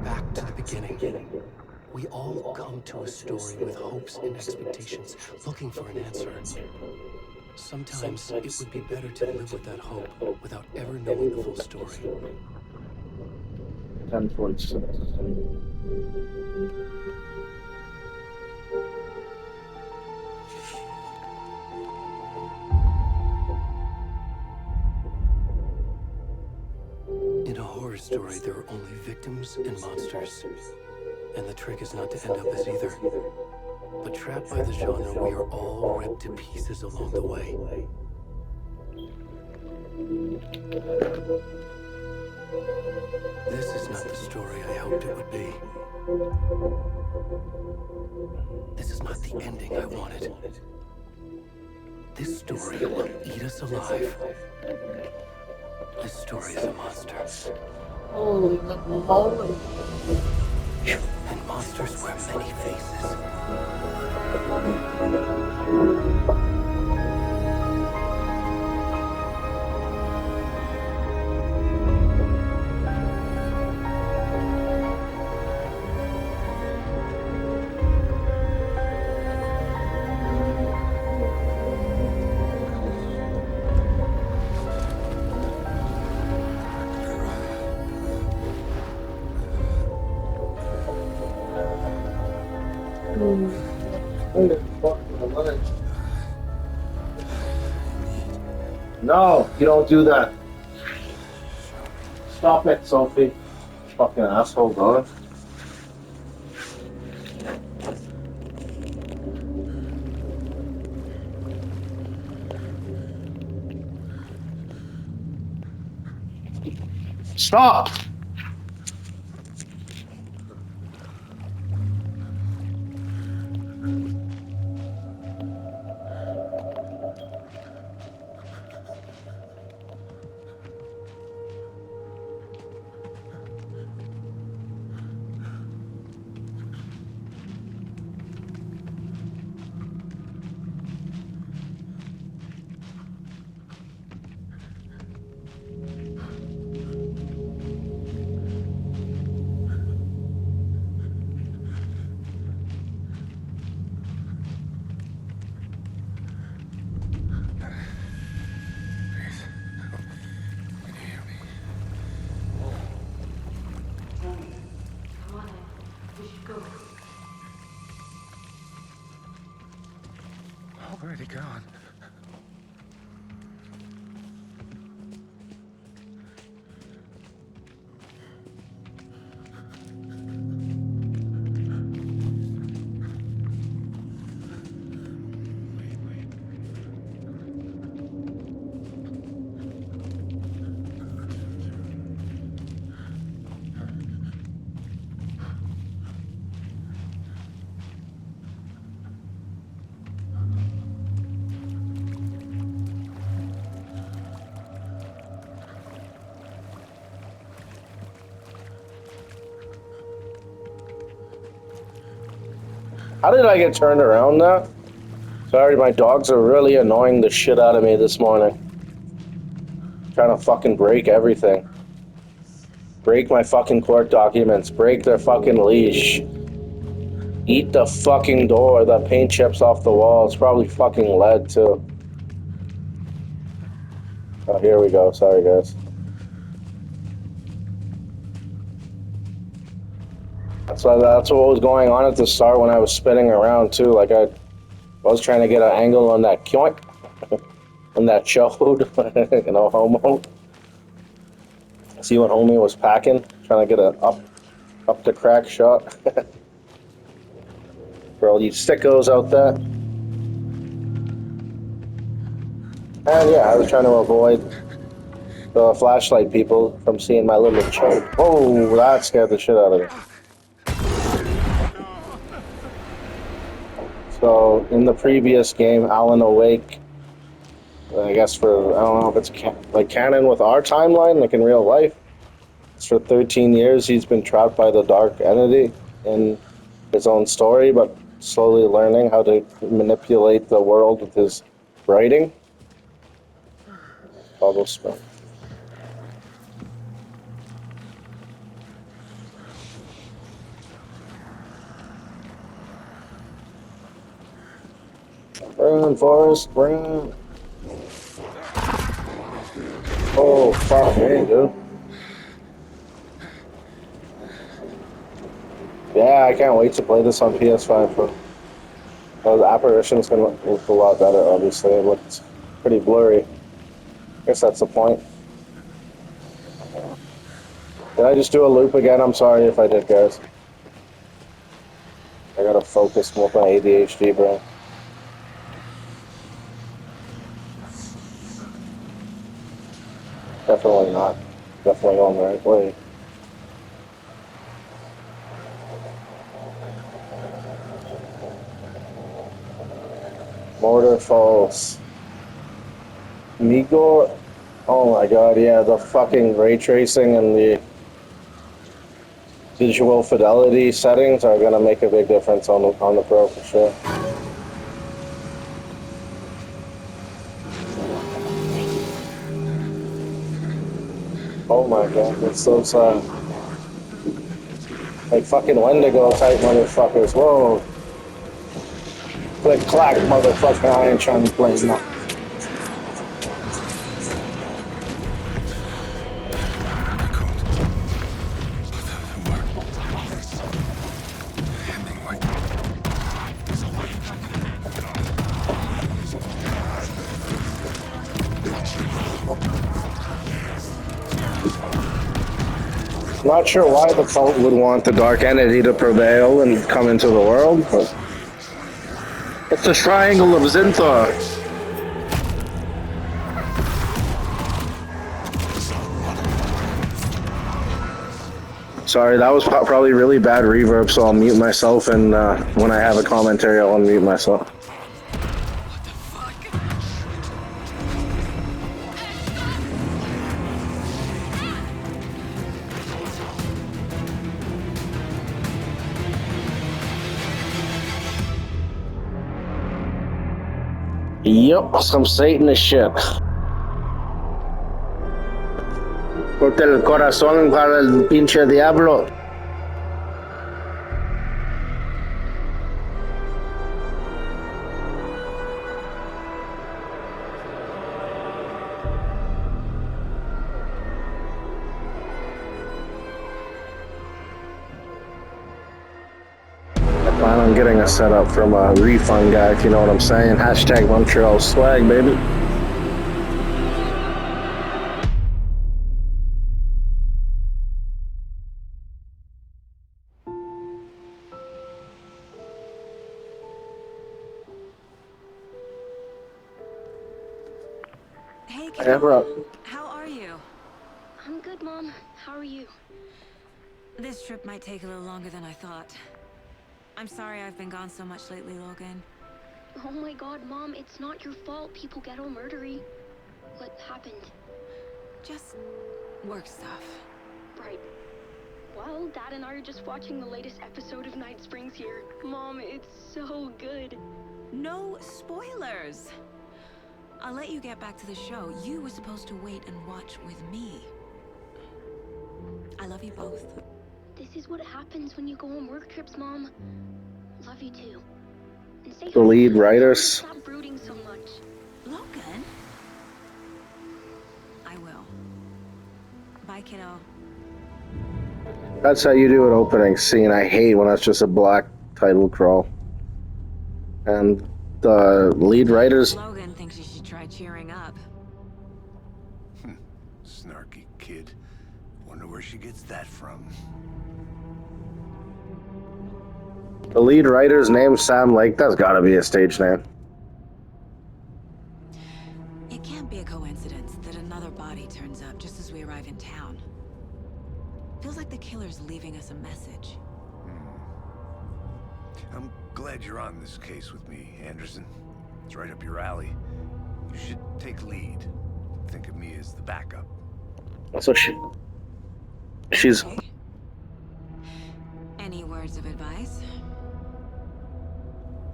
Back to the beginning. We all come to a story with hopes and expectations, looking for an answer. Sometimes it would be better to live with that hope without ever knowing the full story. 10:46. In a horror story, there are only victims and monsters. And the trick is not to end up as either. But trapped by the genre, we are all ripped to pieces along the way. This is not the story I hoped it would be. This is not the ending I wanted. This story will eat us alive. This story is a monster. Holy moly. And monsters wear many faces. No, you don't do that. Stop it, Sophie. Fucking asshole, dog. Stop! Already gone. How did I get turned around now? Sorry, my dogs are really annoying the shit out of me this morning. Trying to fucking break everything. Break my fucking court documents. Break their fucking leash. Eat the fucking door. The paint chips off the wall. It's probably fucking lead, too. Oh, here we go. Sorry, guys. That's what was going on at the start when I was spinning around, too. Like, I was trying to get an angle on that joint. On that chode. You know, homo. See what homie was packing? Trying to get a up the crack shot. For all you sickos out there. And yeah, I was trying to avoid the flashlight people from seeing my little choke. Oh, that scared the shit out of me. So, in the previous game, Alan Awake, I guess for, I don't know if it's like canon with our timeline, like in real life, it's for 13 years he's been trapped by the dark entity in his own story, but slowly learning how to manipulate the world with his writing. Bubble spin. Run, Forrest, run. Oh, fuck me, dude. Yeah, I can't wait to play this on ps5, bro. Well, the apparition's gonna look a lot better, obviously. It looked pretty blurry. I guess that's the point. Did I just do a loop again? I'm sorry if I did, guys. I gotta focus more with my ADHD, bro. Definitely not. Definitely on the right way. Mortar Falls. Migor. Oh my god, yeah, the fucking ray tracing and the visual fidelity settings are gonna make a big difference on the Pro for sure. Oh my god, it's so sad. Like fucking Wendigo type motherfuckers. Whoa. Click clack, motherfucker. I ain't trying to play now. Not sure why the cult would want the dark entity to prevail and come into the world, but it's the Triangle of Zinthar. Sorry, that was probably really bad reverb, so I'll mute myself, and when I have a commentary, I'll unmute myself. Yep, some Satanist shit. Corte el corazón para el pinche diablo. I plan on getting a setup from a refund guy, if you know what I'm saying. Hashtag Montreal swag, baby. Hey, Hey, bro. how are you? I'm good, Mom. How are you? This trip might take a little longer than I thought. I'm sorry I've been gone so much lately, Logan. Oh my god, Mom, it's not your fault people get all murdery. What happened? Just work stuff. Right. Well, Dad and I are just watching the latest episode of Night Springs here. Mom, it's so good. No spoilers! I'll let you get back to the show. You were supposed to wait and watch with me. I love you both. This is what happens when you go on work trips, Mom. Love you too. And say The lead writers. Stop brooding so much. Logan? I will. Bye, kiddo. That's how you do an opening scene. I hate when it's just a black title crawl. And the lead writers. Logan thinks you should try cheering up. Snarky kid. Wonder where she gets that from. The lead writer's name's Sam Lake. That's gotta be a stage name. It can't be a coincidence that another body turns up just as we arrive in town. Feels like the killer's leaving us a message. I'm glad you're on this case with me, Anderson. It's right up your alley. You should take lead. Think of me as the backup. So she's Okay. Any words of advice?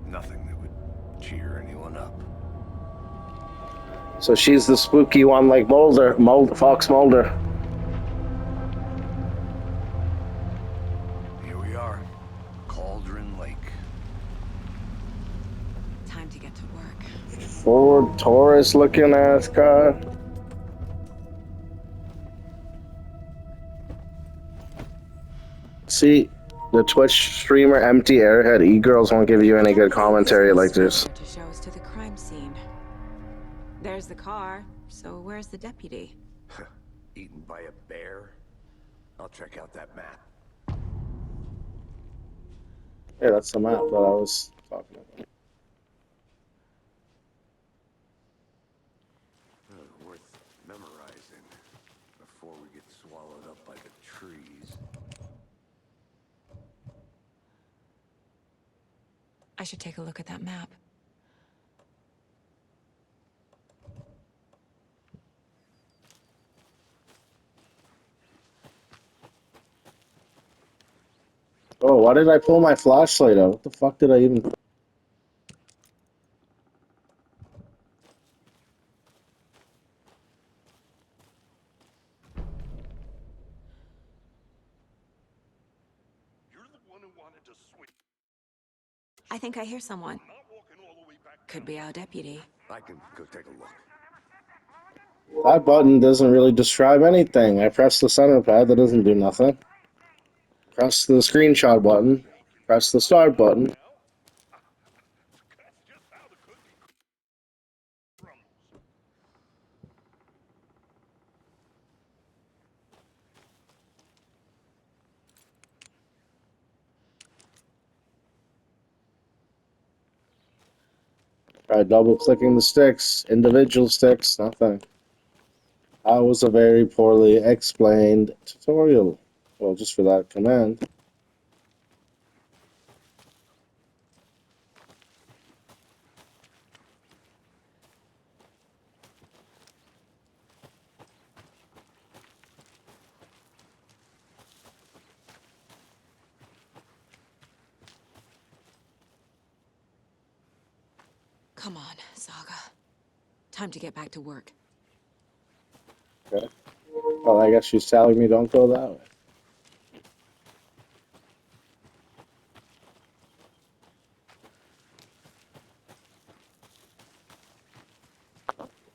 Nothing that would cheer anyone up. So she's the spooky one, like Fox Mulder. Here we are. Cauldron Lake. Time to get to work. Ford Taurus looking ass car. See, the Twitch streamer Empty Airhead E-Girls won't give you any good commentary like this. To show us to the crime scene. There's the car. So where's the deputy? Eaten by a bear? I'll check out that map. Yeah, that's the map that I was talking about. Worth memorizing before we get swallowed up by the trees. I should take a look at that map. Oh, why did I pull my flashlight out? What the fuck did I even... You're the one who wanted to swing. I think I hear someone. Not walking all the way back. Could be our deputy. I can go take a look. That button doesn't really describe anything. I press the center pad, that doesn't do nothing. Press the screenshot button. Press the start button. That's just how the cookie crumbles. Try double clicking the sticks, individual sticks, nothing. That was a very poorly explained tutorial. Well, just for that command. Come on, Saga. Time to get back to work. Okay. Well, I guess she's telling me don't go that way.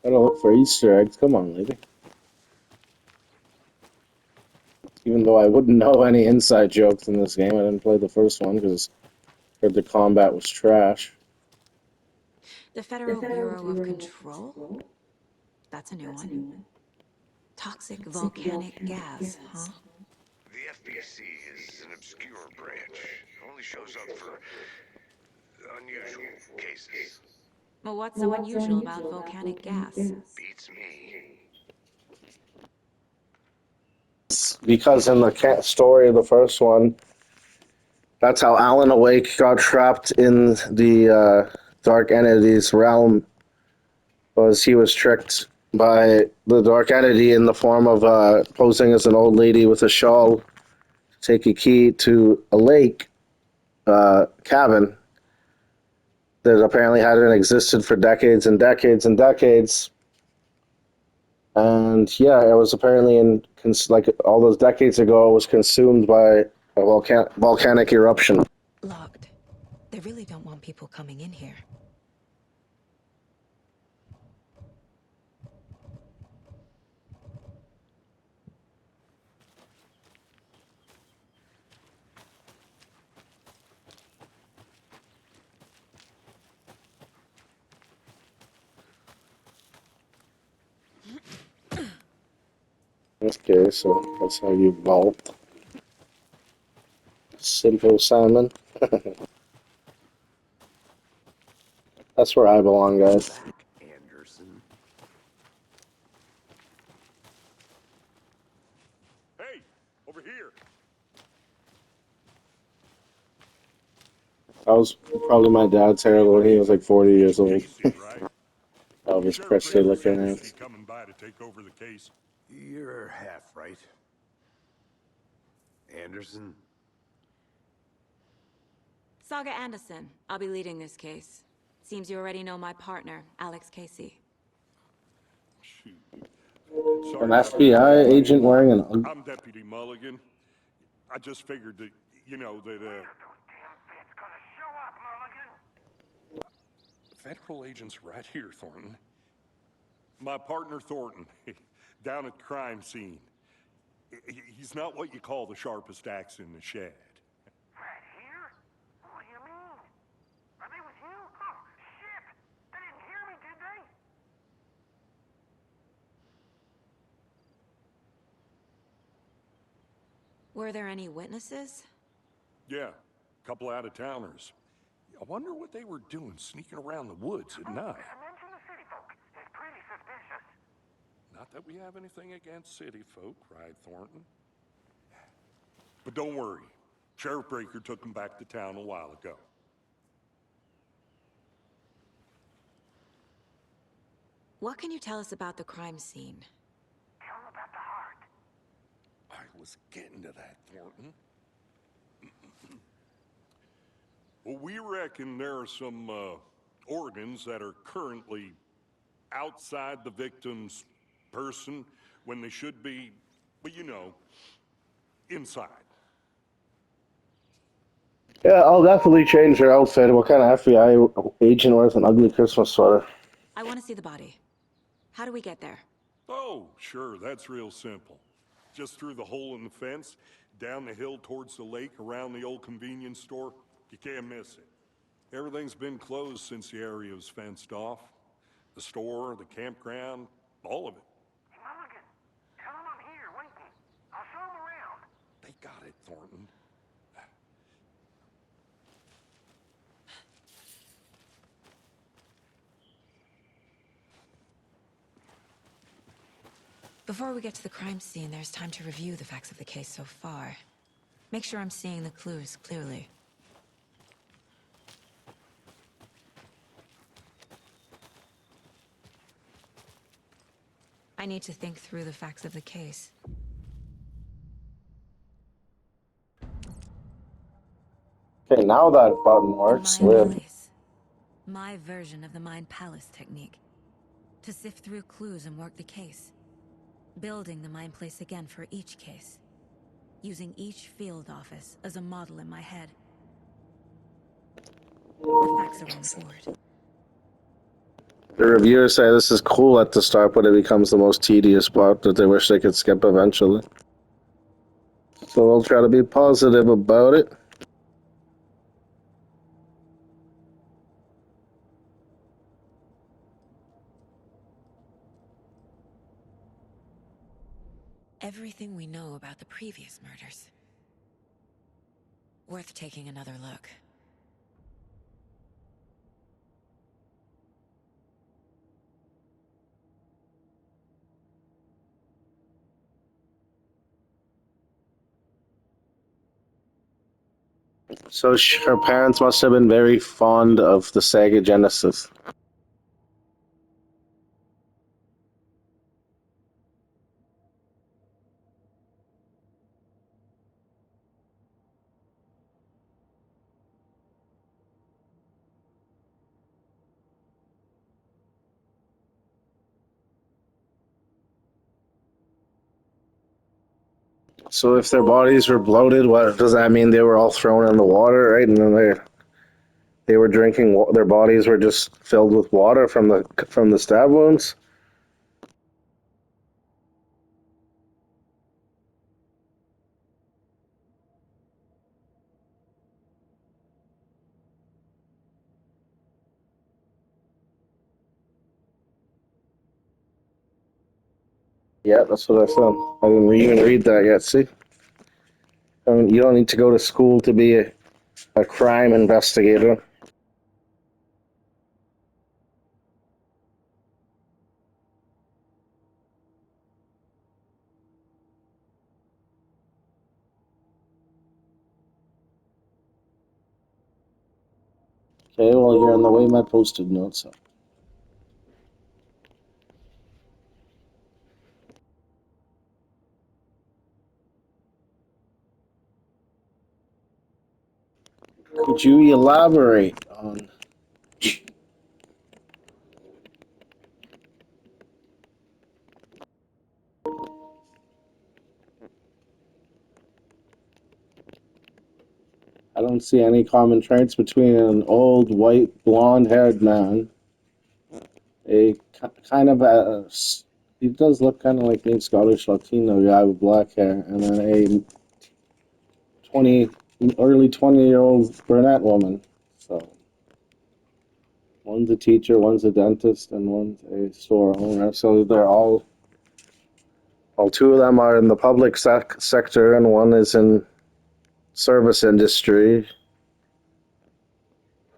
Gotta look for Easter eggs. Come on, lady. Even though I wouldn't know any inside jokes in this game, I didn't play the first one because I heard the combat was trash. The Federal Bureau of Control? That's a new one. Toxic volcanic gas, huh? The FBC is an obscure branch. It only shows up for unusual cases. Well, what's so unusual about volcanic gas? Beats me. Because in the story of the first one, that's how Alan Awake got trapped in the Dark Entity's realm. Was he was tricked by the Dark Entity in the form of posing as an old lady with a shawl to take a key to a lake cabin that apparently hadn't existed for decades and decades and decades. And yeah, it was apparently like all those decades ago, it was consumed by a volcanic eruption. Locked. They really don't want people coming in here. Okay, so that's how you vault. Simple salmon. That's where I belong, guys. Back, Anderson. Hey, over here. That was probably my dad's hair when he was like 40 years old. Casey, right? Elvis Sheriff Presley Kramer's looking Anderson at. coming by to take over the case. You're half right. Anderson? Saga Anderson. I'll be leading this case. Seems you already know my partner, Alex Casey. Shoot. An Sorry about that. FBI agent wearing an... I'm Deputy Mulligan. I just figured that, you know, that, Federal agents right here, Thornton. My partner, Thornton, down at the crime scene. He's not what you call the sharpest axe in the shed. Right here? What do you mean? Are they with you? Oh, shit! They didn't hear me, did they? Were there any witnesses? Yeah, a couple out-of-towners. I wonder what they were doing sneaking around the woods at night. Mention the city folk. It's pretty suspicious. Not that we have anything against city folk, cried Thornton. But don't worry. Sheriff Breaker took them back to town a while ago. What can you tell us about the crime scene? Tell them about the heart. I was getting to that, Thornton. Well, we reckon there are some organs that are currently outside the victim's person when they should be, well, you know, inside. Yeah, I'll definitely change her outfit. What kind of FBI agent wears an ugly Christmas sweater? I want to see the body. How do we get there? Oh, sure, that's real simple. Just through the hole in the fence, down the hill towards the lake, around the old convenience store. You can't miss it. Everything's been closed since the area was fenced off. The store, the campground, all of it. Hey, Mulligan, tell them I'm here, waiting. I'll show them around. They got it, Thornton. Before we get to the crime scene, there's time to review the facts of the case so far. Make sure I'm seeing the clues clearly. I need to think through the facts of the case. Okay, now that button works. The Mind Weird. Palace. My version of the Mind Palace technique. To sift through clues and work the case. Building the Mind Place again for each case. Using each field office as a model in my head. The facts are on the board. The reviewers say this is cool at the start, but it becomes the most tedious part that they wish they could skip eventually. So we'll try to be positive about it. Everything we know about the previous murders. Worth taking another look. So her parents must have been very fond of the Sega Genesis. So if their bodies were bloated, what does that mean? They were all thrown in the water, right? And then they were drinking. Their bodies were just filled with water from the stab wounds. Yeah, that's what I found. I didn't even read that yet. See, I mean, you don't need to go to school to be a crime investigator. Okay, well, you're on the way my posted notes. So. Could you elaborate on? I don't see any common traits between an old, white, blonde-haired man, kind of he does look kind of like me, Scottish Latino guy with black hair, and then a 20, early 20-year-old brunette woman. So one's a teacher, one's a dentist, and one's a store owner. So they're all two of them are in the public sector, and one is in service industry.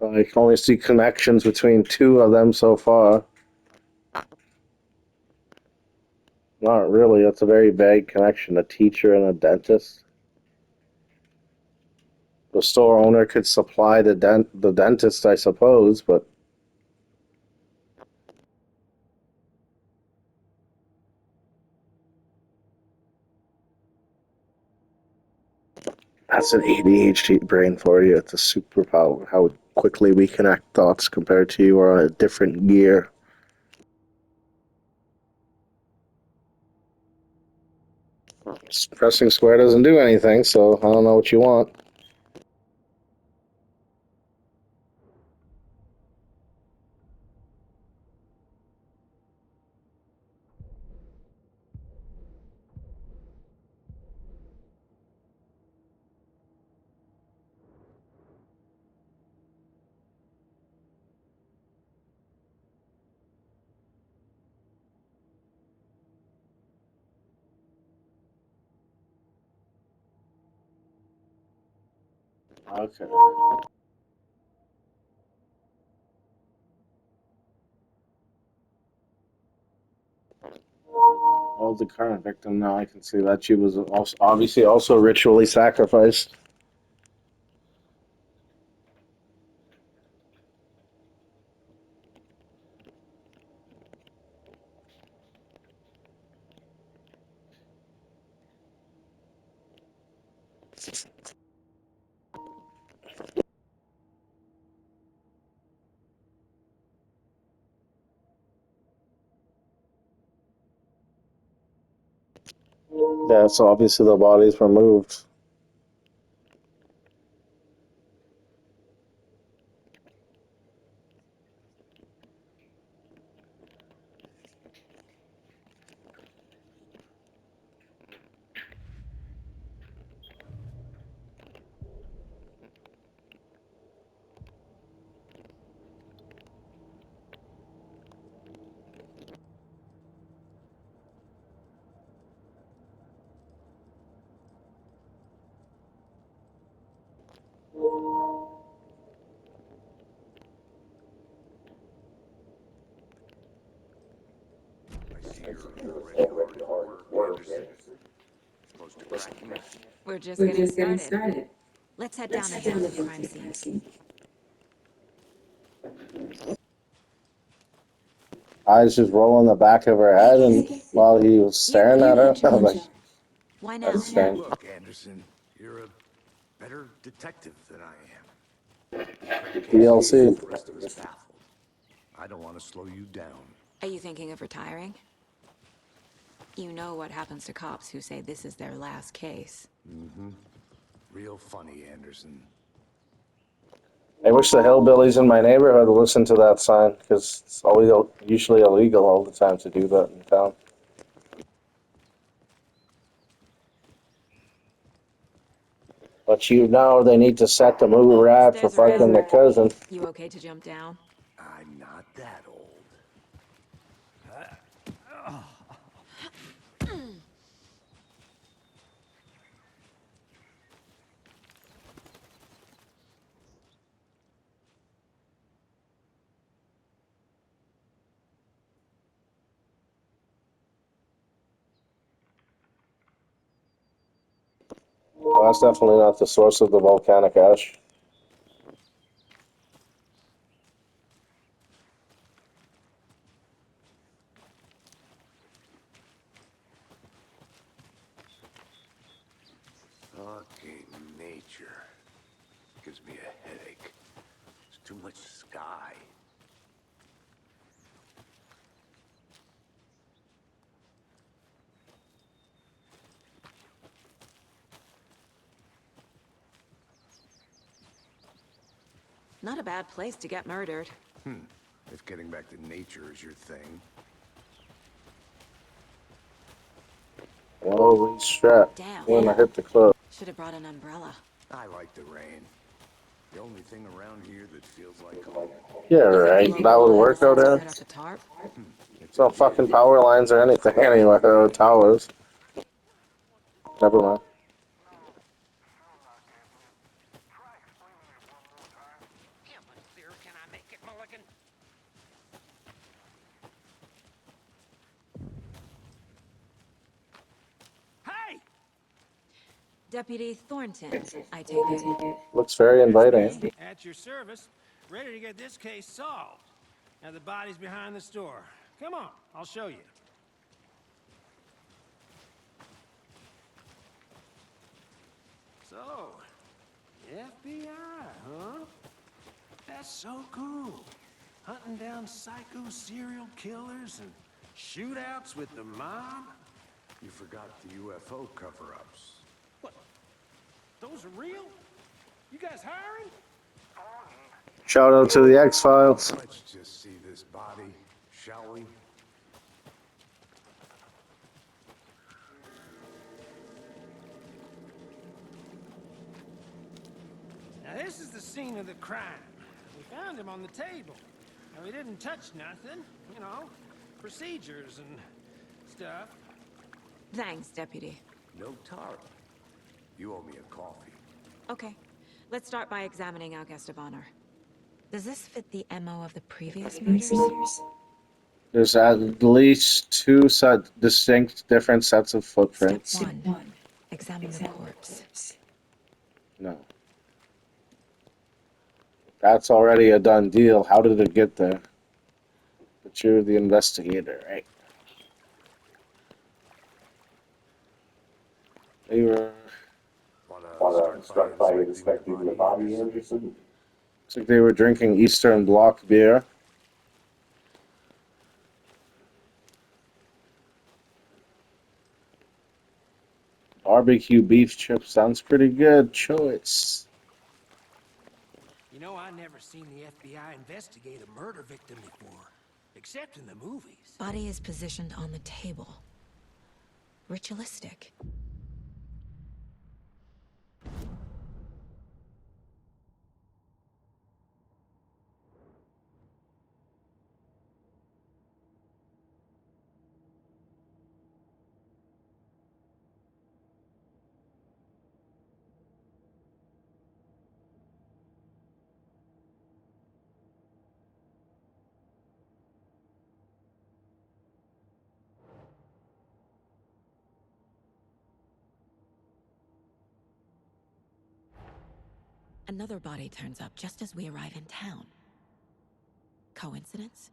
I can only see connections between two of them so far. Not really. That's a very vague connection. A teacher and a dentist. The store owner could supply the dentist, I suppose, but that's an ADHD brain for you. It's a superpower. How quickly we connect thoughts compared to you are on a different gear. Pressing square doesn't do anything, so I don't know what you want. Okay. Well, the current victim, now I can see that she was also, obviously also ritually sacrificed. Yeah, so obviously the bodies were moved. I see you're already hard at work, Anderson. Close to cracking it? We're just getting started. Let's head down the hill to the crime scene. Eyes just rolling the back of her head, and while he was staring at her, I was like, Why now? that's strange. Look, Anderson, you're a better detective than I am. You crack cases that leave DLC. the rest of us baffled. I don't want to slow you down. Are you thinking of retiring? You know what happens to cops who say this is their last case. Real funny, Anderson. I wish the hillbillies in my neighborhood would listen to that sign, because it's always usually illegal all the time to do that in town. But you know they need to set the movie rap for Stairs are fucking down. the cousin. You okay to jump down? I'm not that old. Well, that's definitely not the source of the volcanic ash. Fucking nature. Gives me a headache. There's too much sky. Not a bad place to get murdered. If getting back to nature is your thing. Holy strap. Damn. When I hit the club. Should have brought an umbrella. I like the rain. The only thing around here that feels like home. Yeah, You think the right. local That would law work out enforcement there. set up a tarp? If It's they not did, fucking power lines or anything anyway. Towers. Never mind. Try explaining it one more time. How much clearer can I make it, Mulligan? Hey! Deputy Thornton, I take it. Looks very That's inviting. me, at your service, ready to get this case solved. Now the body's behind the store. Come on, I'll show you. So, FBI, huh? That's so cool. Hunting down psycho serial killers and shootouts with the mob? you forgot the UFO cover-ups. What? Those are real? You guys hiring? Shout out to the X-Files. Let's just see this body, shall we? Now this is the scene of the crime. We found him on the table. Now we didn't touch nothing, you know, procedures and stuff. Thanks, Deputy. No tarp. You owe me a coffee. Okay, let's start by examining our guest of honor. Does this fit the MO of the previous murders? There's at least two distinct different sets of Step footprints. 1. Examine the corpse. No. That's already a done deal. How did it get there? But you're the investigator, right? They were... Wanna start by inspecting the body, Anderson? Looks like they were drinking Eastern Bloc beer. Barbecue beef chip sounds pretty good. Choice. You know, I never seen the FBI investigate a murder victim before, except in the movies. Body is positioned on the table. Ritualistic. Another body turns up just as we arrive in town. Coincidence?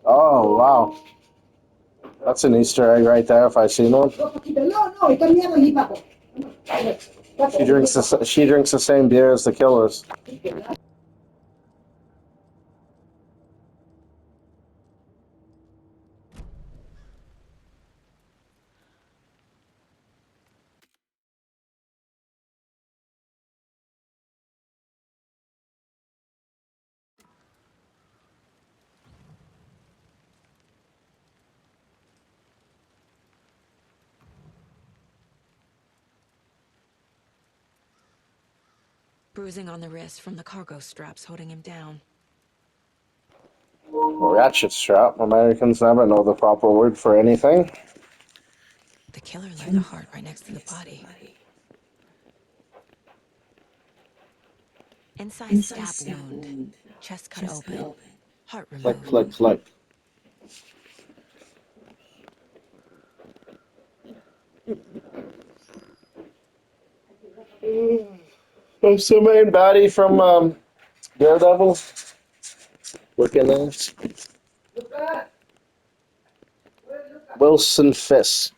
Oh, wow. That's an Easter egg right there if I seen one. She drinks the same beer as the killers. Bruising on the wrist from the cargo straps holding him down. Ratchet strap. Americans never know the proper word for anything. The killer left the heart right next to the body. Incise stab wound. Chest cut open. Heart Flick, removed. flick, flick. What's the main baddie from Daredevil? Looking at Wilson Fisk.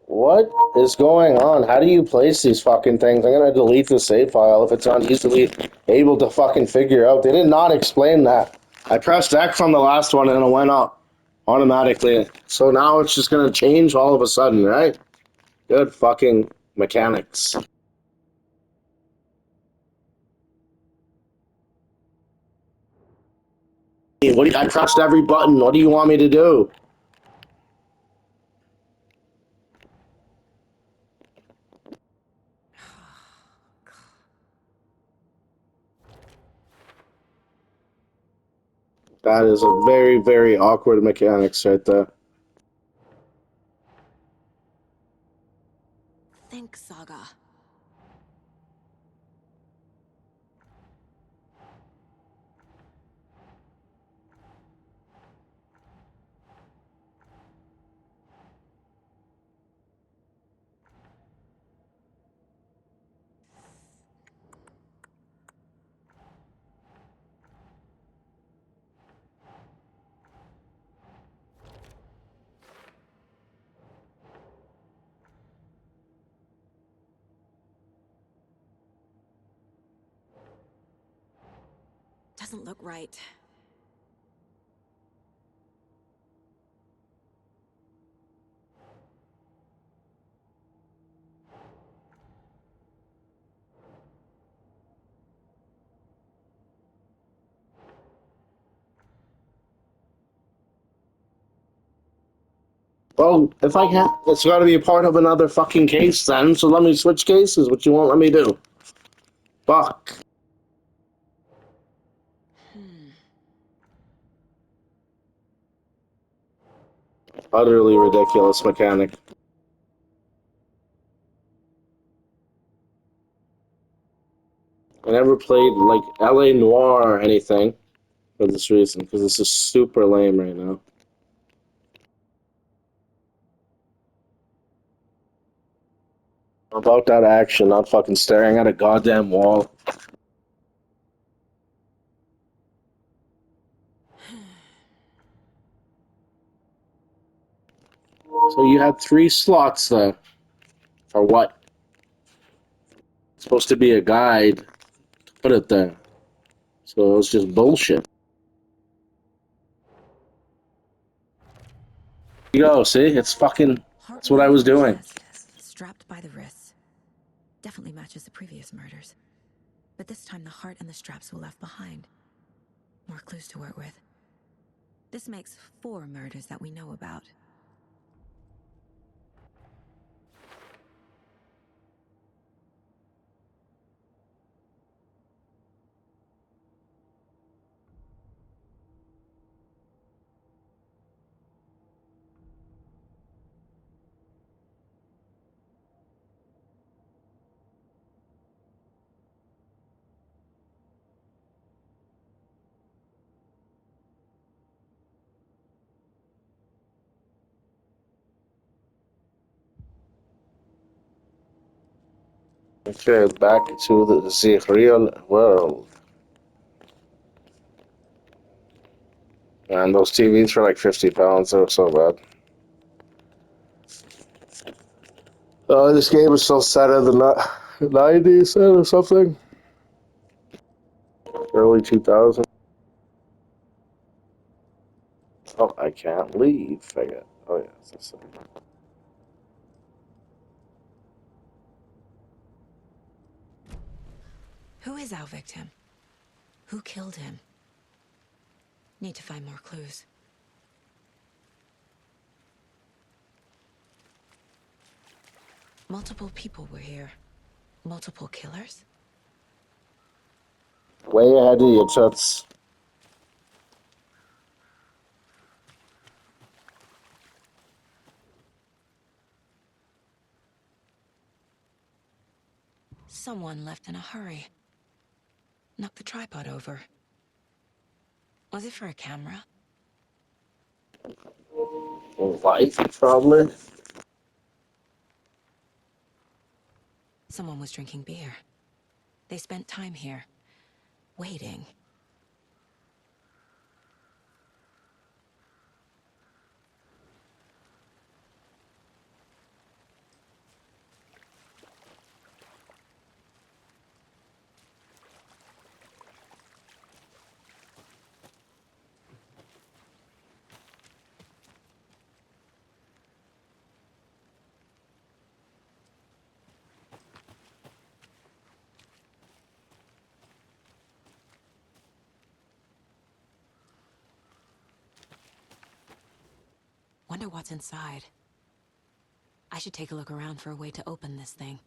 What is going on? How do you place these fucking things? I'm gonna delete the save file if it's not easily able to fucking figure out. They did not explain that. I pressed X on the last one and it went up automatically. So now it's just gonna change all of a sudden, right? Good fucking mechanics. I pressed every button. What do you want me to do? That is a very, very awkward mechanics right there. Think, Saga. Doesn't look right. Well, if I can, it's got to be a part of another fucking case then. So let me switch cases. What you won't let me do? Fuck. Utterly ridiculous mechanic. I never played like LA Noir or anything for this reason because this is super lame right now. About that action, not fucking staring at a goddamn wall. So you had 3 slots there. For what? It's supposed to be a guide to put it there. So it's just bullshit. You go, see? It's fucking. Heart That's what I wound was in the doing. chest, strapped by the wrists. Definitely matches the previous murders. But this time the heart and the straps were left behind. More clues to work with. This makes 4 murders that we know about. Okay, back to the real world. And those TVs for like 50 pounds, they're so bad. This game is still set in the 90s or something. Early 2000s. Oh, I can't leave. I got. Oh, yeah. That's Who is our victim? Who killed him? Need to find more clues. Multiple people were here. Multiple killers? way ahead of you, Toots. Someone left in a hurry. Knocked the tripod over. Was it for a camera? Life, probably. Someone was drinking beer. They spent time here, waiting. Wonder what's inside. I should take a look around for a way to open this thing.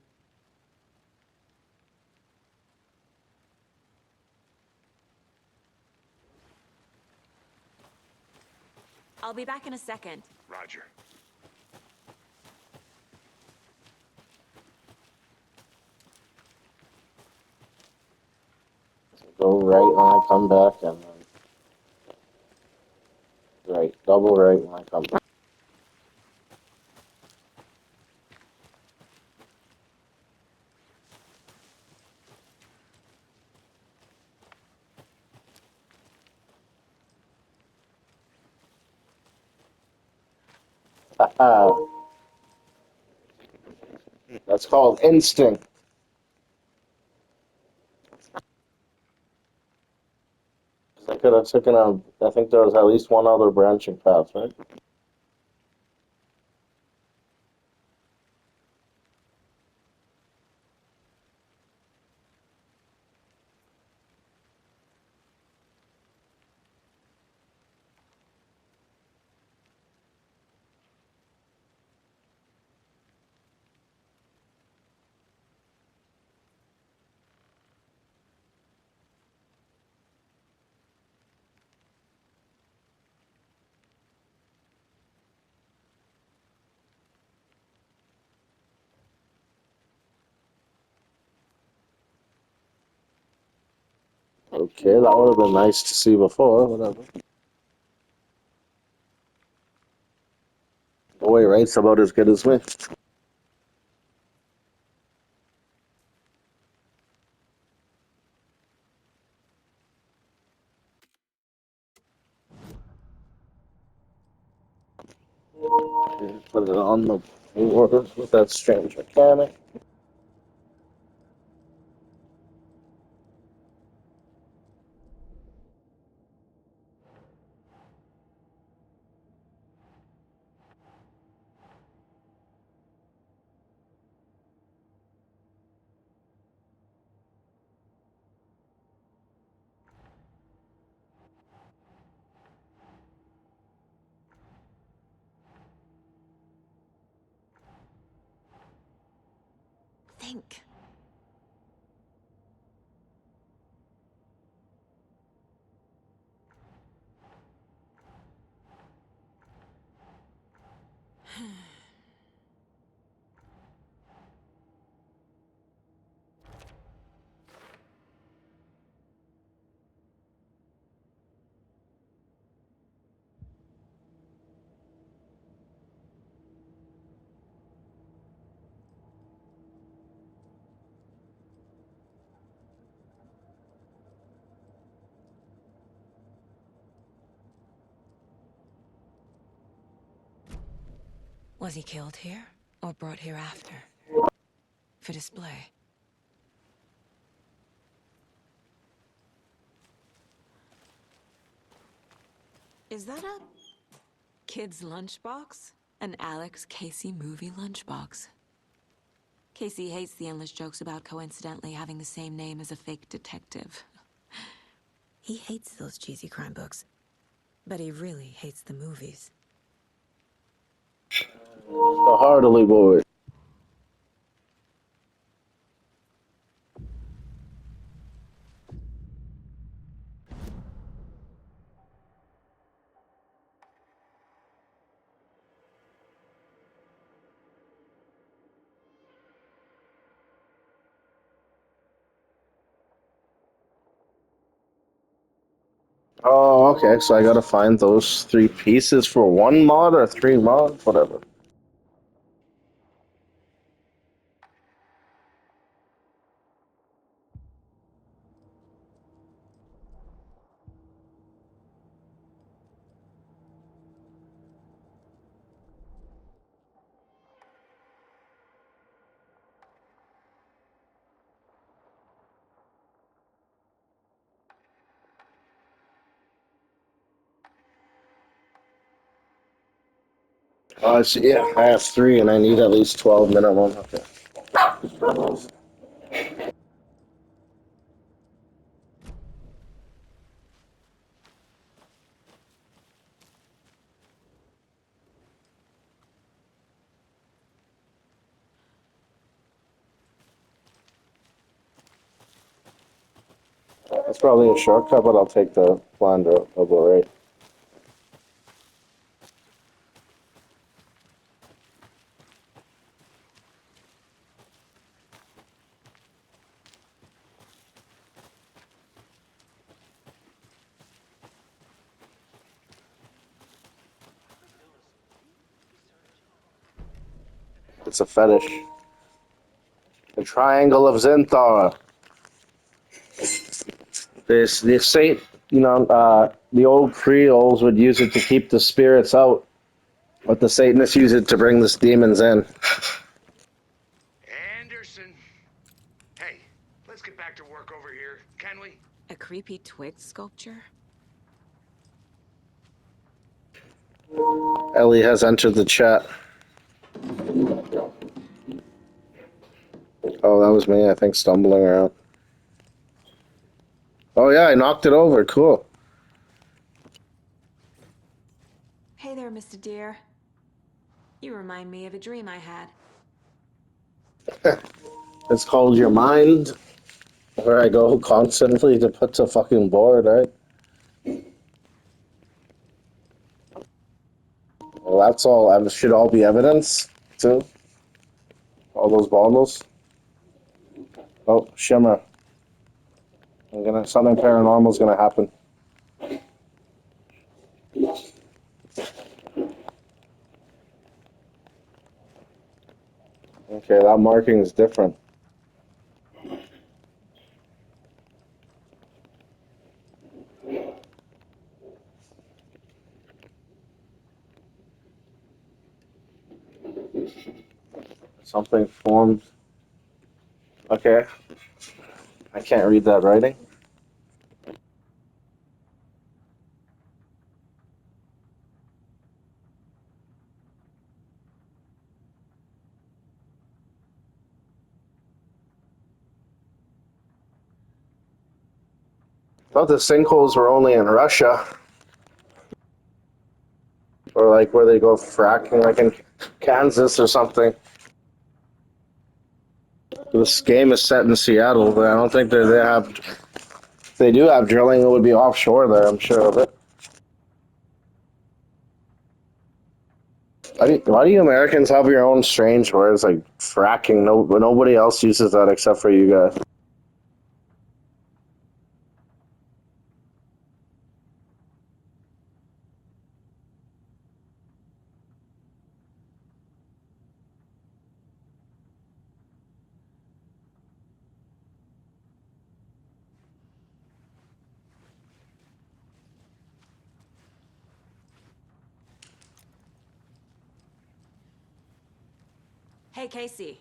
I'll be back in a second. Roger. Go right when I come back, and then right, double right when I come back. That's called instinct. I could have taken a. I think there was at least one other branching path, right? Okay, that would have been nice to see before. Whatever. Boy, right's about as good as me. Put it on the board with that strange mechanic. Think. Was he killed here, or brought here after? For display? Is that a kid's lunchbox? An Alex Casey movie lunchbox. Casey hates the endless jokes about coincidentally having the same name as a fake detective. He hates those cheesy crime books, but he really hates the movies. The Heartily Boys. Oh, okay. So I gotta find those 3 pieces for 1 mod or 3 mod, whatever. Yeah, I have 3, and I need at least 12 minimum. Okay. That's probably a shortcut, but I'll take the planned double rate. It's a fetish. The Triangle of Zinthar. The saint, the old Creoles would use it to keep the spirits out, but the Satanists use it to bring the demons in. Anderson. Hey, let's get back to work over here, can we? A creepy twig sculpture? Ellie has entered the chat. Oh, that was me, I think, stumbling around. Oh, yeah, I knocked it over. Cool. Hey there, Mr. Deer. You remind me of a dream I had. It's called Your Mind, where I go constantly to put the fucking board, right? Well, that's all. Should all be evidence, too. All those bottles. Oh, Shimmer. Something paranormal's gonna happen. Okay, that marking is different. Something formed. Okay, I can't read that writing. I thought the sinkholes were only in Russia, or like where they go fracking, like in Kansas or something. This game is set in Seattle, but I don't think they have. If they do have drilling, it would be offshore there. I'm sure of it. Why do you Americans have your own strange words like fracking? No, nobody else uses that except for you guys. Hey, Casey.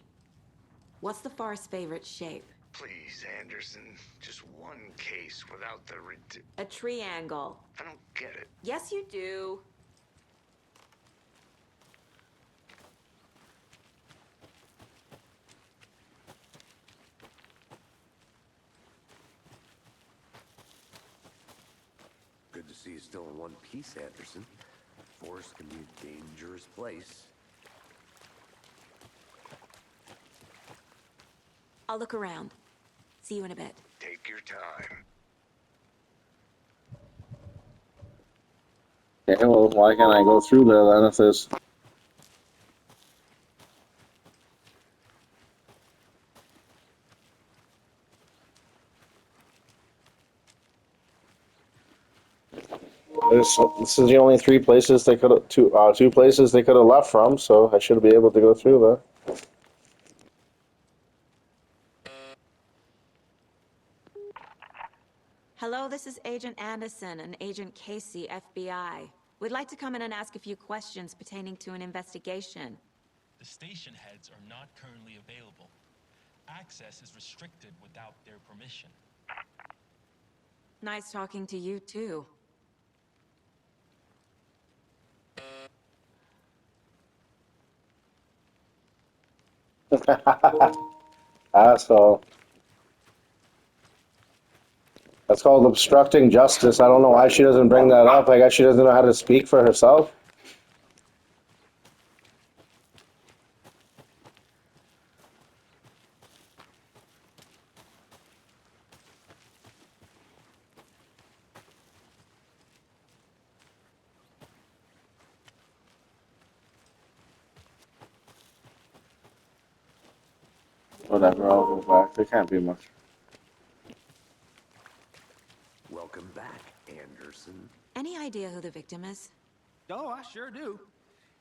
What's the far's favorite shape? Please, Anderson. Just one case without the A triangle. I don't get it. Yes, you do. Good to see you still in one piece, Anderson. Forest can be a dangerous place. I'll look around. See you in a bit. Take your time. Okay, well, why can't I go through there then if there's... This is the only three places they could have, two places they could have left from, so I should be able to go through there. Hello, this is Agent Anderson and Agent Casey, FBI. We'd like to come in and ask a few questions pertaining to an investigation. The station heads are not currently available. Access is restricted without their permission. Nice talking to you, too. Asshole. That's called obstructing justice. I don't know why she doesn't bring that up. I guess she doesn't know how to speak for herself. Whatever, I'll go back. There can't be much. Welcome back, Anderson. Any idea who the victim is? Oh, I sure do.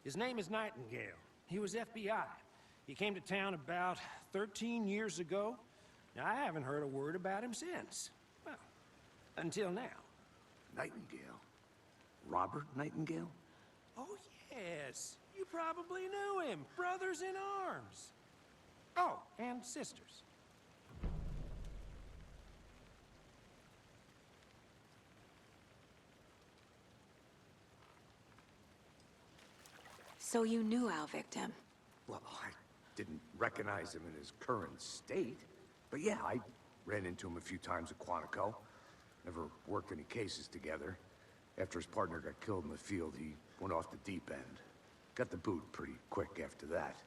His name is Nightingale. He was FBI. He came to town about 13 years ago. Now, I haven't heard a word about him since. Well, until now. Nightingale? Robert Nightingale? Oh, yes. You probably knew him. Brothers in arms. Oh, and sisters. So you knew our victim? Well, I didn't recognize him in his current state. But yeah, I ran into him a few times at Quantico. Never worked any cases together. After his partner got killed in the field, he went off the deep end. Got the boot pretty quick after that.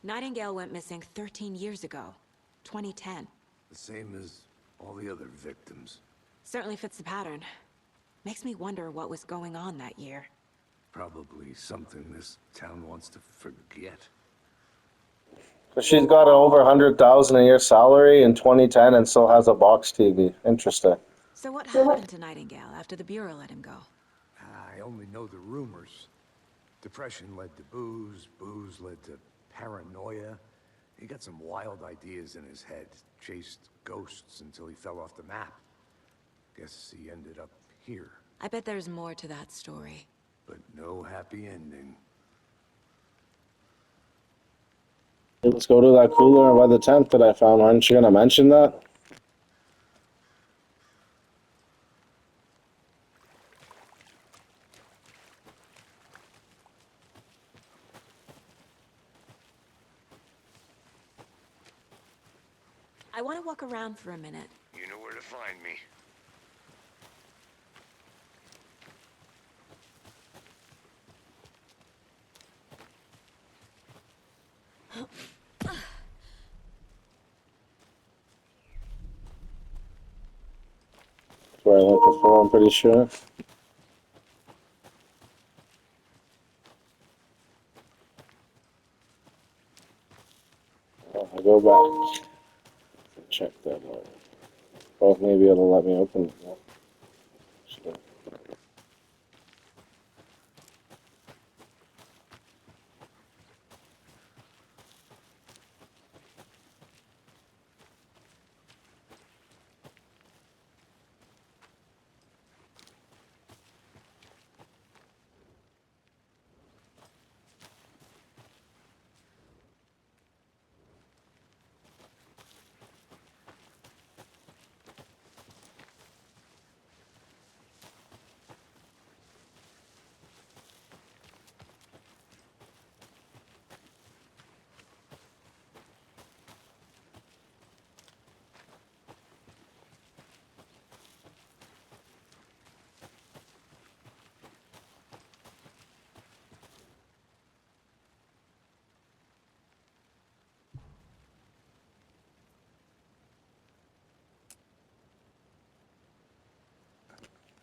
Nightingale went missing 13 years ago. 2010. The same as all the other victims. Certainly fits the pattern. Makes me wonder what was going on that year. Probably something this town wants to forget. She's got over 100,000 a year salary in 2010 and still has a box TV. Interesting. So what happened to Nightingale after the Bureau let him go? I only know the rumors. Depression led to booze, booze led to paranoia. He got some wild ideas in his head, chased ghosts until he fell off the map. Guess he ended up here. I bet there's more to that story. But no happy ending. Let's go to that cooler by the tent that I found. Aren't you going to mention that? I want to walk around for a minute. You know where to find me. That's where I went before, I'm pretty sure. I'll go back. Check that out. Well, maybe it'll let me open it now. Should-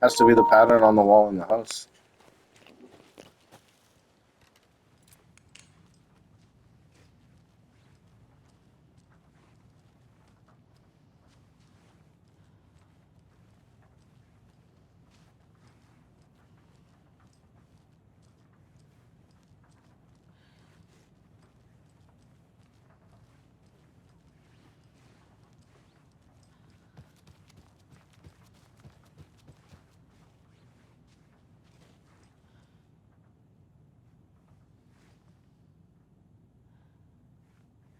Has to be the pattern on the wall in the house.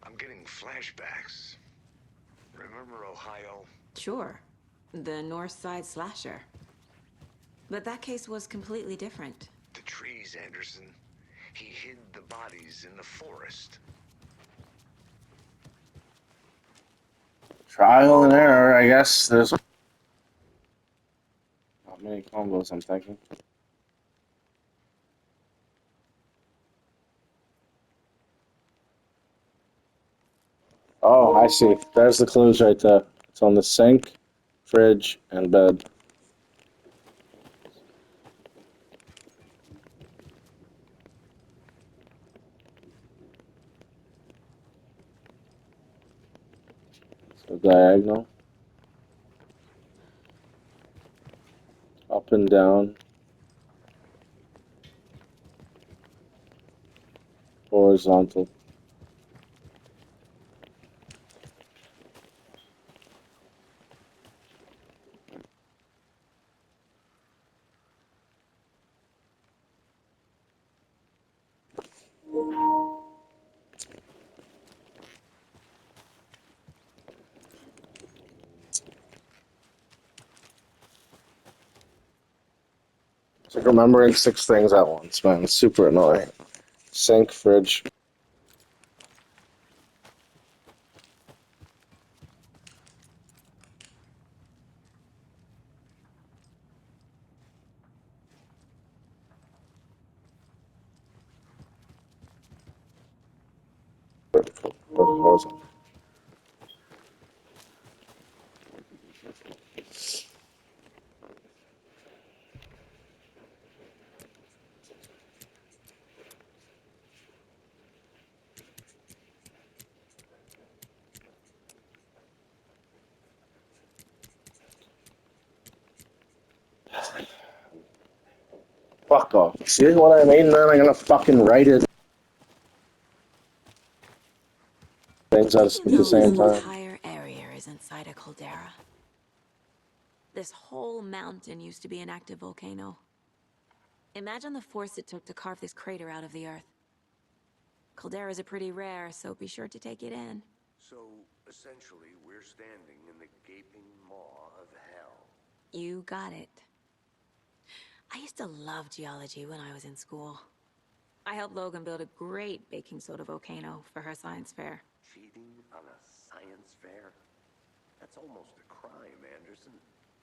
I'm getting flashbacks. Remember Ohio? Sure. The North Side slasher. But that case was completely different. The trees, Anderson. He hid the bodies in the forest. Trial and error, I guess. There's not many combos, I'm thinking. Oh, I see. There's the clues right there. It's on the sink, fridge, and bed. So diagonal, up and down, horizontal. It's like remembering 6 things at once, man. It's super annoying. Sink, fridge. Horizontal. Fuck off. See what I mean, man? I'm gonna fucking write it. Things at Did you the know this same time. entire area is inside a caldera? This whole mountain used to be an active volcano. Imagine the force it took to carve this crater out of the earth. Calderas are pretty rare, so be sure to take it in. So, essentially, we're standing in the gaping maw of hell. You got it. I used to love geology when I was in school. I helped Logan build a great baking soda volcano for her science fair. Cheating on a science fair? That's almost a crime, Anderson.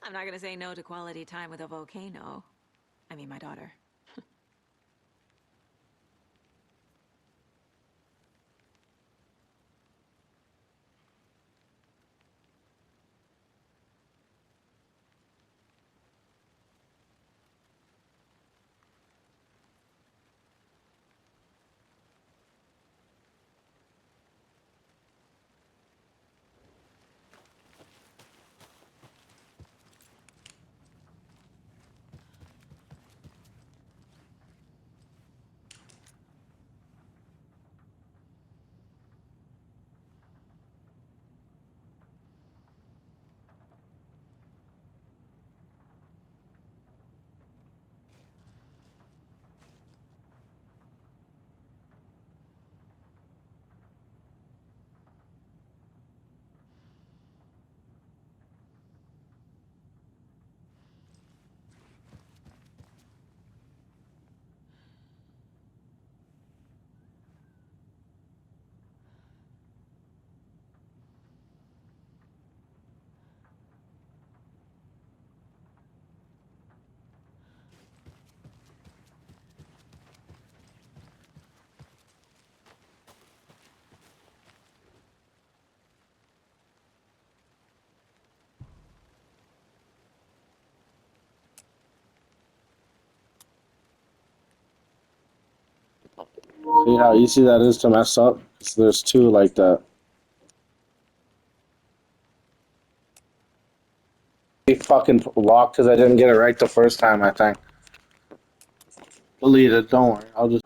I'm not gonna say no to quality time with a volcano. I mean, my daughter. See how easy that is to mess up? So there's two like that. He fucking locked because I didn't get it right the first time, I think. Delete it, don't worry. I'll just...